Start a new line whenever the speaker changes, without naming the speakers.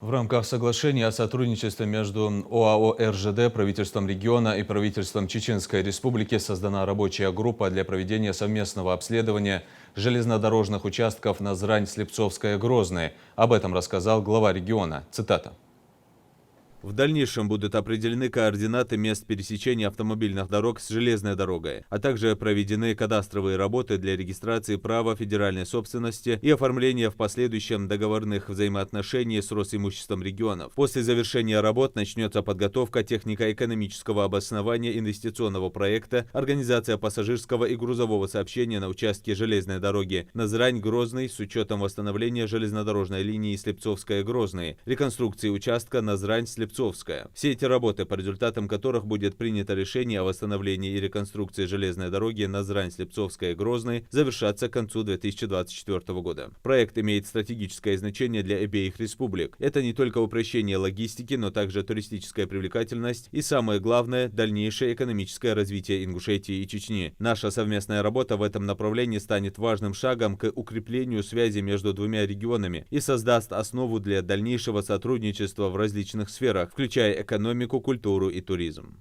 В рамках соглашения о сотрудничестве между ОАО «РЖД», правительством региона и правительством Чеченской Республики создана рабочая группа для проведения совместного обследования железнодорожных участков Назрань-Слепцовская-Грозный. Об этом рассказал глава региона. Цитата.
В дальнейшем будут определены координаты мест пересечения автомобильных дорог с железной дорогой, а также проведены кадастровые работы для регистрации права федеральной собственности и оформления в последующем договорных взаимоотношений с Росимуществом регионов. После завершения работ начнется подготовка технико-экономического обоснования инвестиционного проекта «Организация пассажирского и грузового сообщения на участке железной дороги Назрань-Грозный» с учетом восстановления железнодорожной линии Слепцовская-Грозный, реконструкции участка Назрань-Слепцовская. Все эти работы, по результатам которых будет принято решение о восстановлении и реконструкции железной дороги Назрань-Слепцовская-Грозный, завершатся к концу 2024 года. Проект имеет стратегическое значение для обеих республик. Это не только упрощение логистики, но также туристическая привлекательность и, самое главное, дальнейшее экономическое развитие Ингушетии и Чечни. Наша совместная работа в этом направлении станет важным шагом к укреплению связи между двумя регионами и создаст основу для дальнейшего сотрудничества в различных сферах, включая экономику, культуру и туризм.